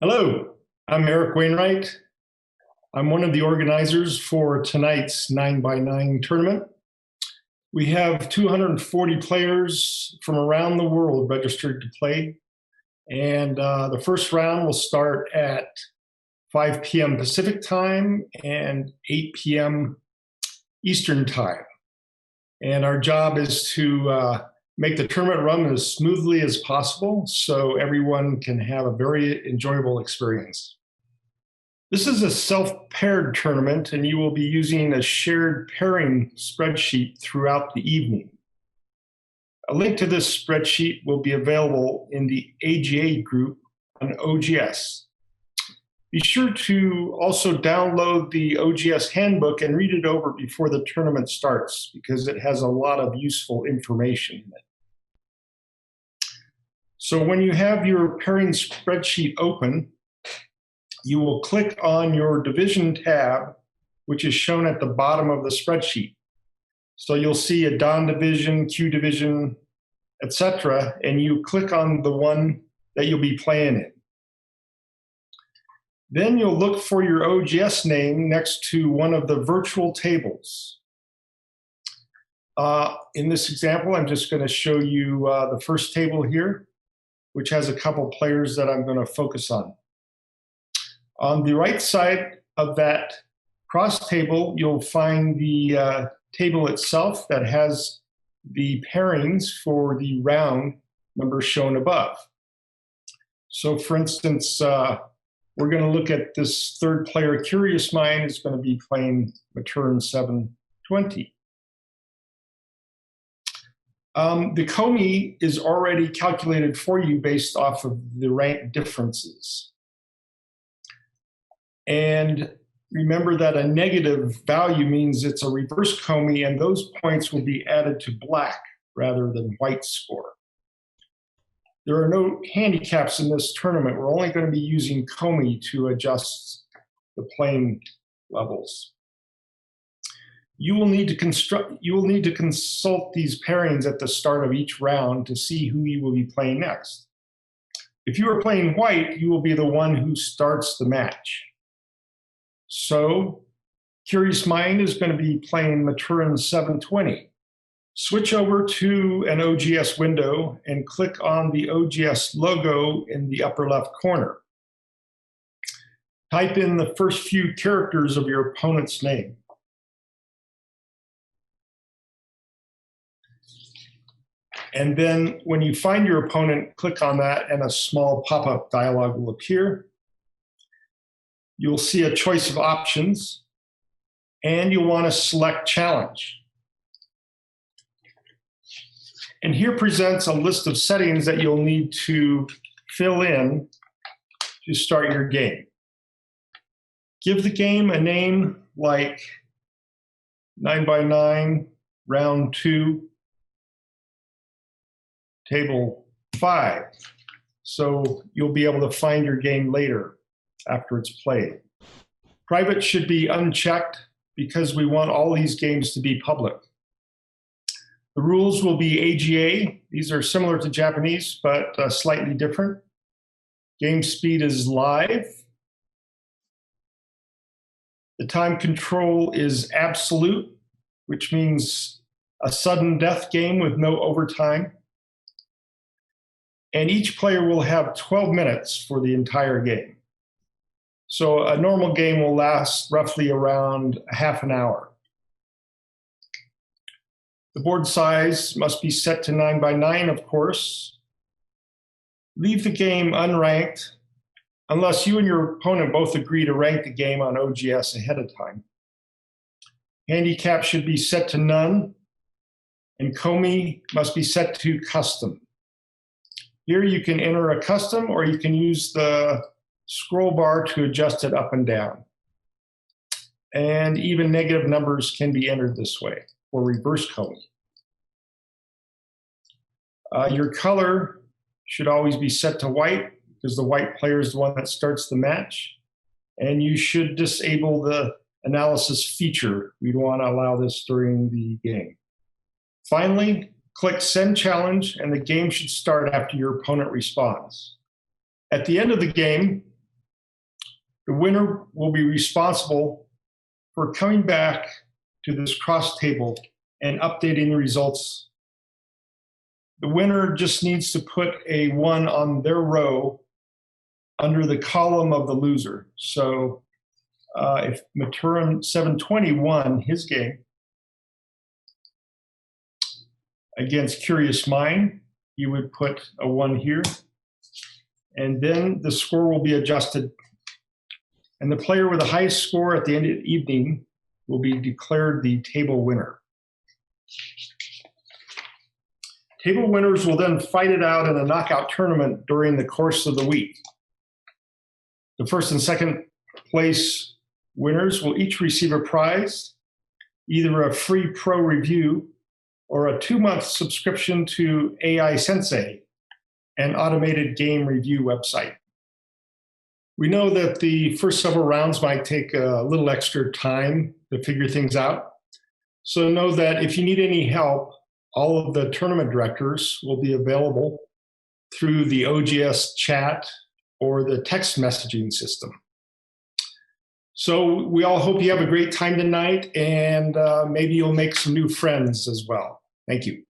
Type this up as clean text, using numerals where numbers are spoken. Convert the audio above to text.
Hello, I'm Eric Wainwright. I'm one of the organizers for tonight's 9x9 tournament. We have 240 players from around the world registered to play. And the first round will start at 5 p.m. Pacific time and 8 p.m. Eastern time. And our job is to make the tournament run as smoothly as possible so everyone can have a very enjoyable experience. This is a self-paired tournament, and you will be using a shared pairing spreadsheet throughout the evening. A link to this spreadsheet will be available in the AGA group on OGS. Be sure to also download the OGS handbook and read it over before the tournament starts because it has a lot of useful information in it. So when you have your pairing spreadsheet open, you will click on your division tab, which is shown at the bottom of the spreadsheet. So you'll see a Don division, Q division, etc., and you click on the one that you'll be playing in. Then you'll look for your OGS name next to one of the virtual tables. In this example, I'm just going to show you the first table here, which has a couple players that I'm going to focus on. On the right side of that cross table, you'll find the table itself that has the pairings for the round numbers shown above. So for instance, we're going to look at this third player, Curious Mind, is going to be playing Matern 720. The Comey is already calculated for you based off of the rank differences. And remember that a negative value means it's a reverse Comey, and those points will be added to black rather than white score. There are no handicaps in this tournament. We're only going to be using Comey to adjust the playing levels. You will need to consult these pairings at the start of each round to see who you will be playing next. If you are playing white, you will be the one who starts the match. So, Curious Mind is going to be playing Matern 720. Switch over to an OGS window and click on the OGS logo in the upper left corner. Type in the first few characters of your opponent's name. And then when you find your opponent, click on that and a small pop-up dialog will appear. You'll see a choice of options and you'll want to select challenge. And here presents a list of settings that you'll need to fill in to start your game. Give the game a name like 9x9, round 2, table 5. So you'll be able to find your game later after it's played. Private should be unchecked because we want all these games to be public. The rules will be AGA. These are similar to Japanese, but slightly different. Game speed is live. The time control is absolute, which means a sudden death game with no overtime. And each player will have 12 minutes for the entire game. So a normal game will last roughly around half an hour. The board size must be set to 9x9, of course. Leave the game unranked unless you and your opponent both agree to rank the game on OGS ahead of time. Handicap should be set to none, and Comey must be set to custom. Here you can enter a custom, or you can use the scroll bar to adjust it up and down. And even negative numbers can be entered this way, or reverse Comey. Your color should always be set to white because the white player is the one that starts the match. And you should disable the analysis feature. We don't want to allow this during the game. Finally, click Send Challenge, and the game should start after your opponent responds. At the end of the game, The winner will be responsible for coming back to this cross table and updating the results. The winner just needs to put a 1 on their row under the column of the loser. So if Maturin 720 won his game against Curious Mind, you would put a 1 here, and then the score will be adjusted. And the player with the highest score at the end of the evening will be declared the table winner. Table winners will then fight it out in a knockout tournament during the course of the week. The first and second place winners will each receive a prize, either a free pro review or a 2-month subscription to AI Sensei, an automated game review website. We know that the first several rounds might take a little extra time to figure things out. So know that if you need any help, all of the tournament directors will be available through the OGS chat or the text messaging system. So we all hope you have a great time tonight, and maybe you'll make some new friends as well. Thank you.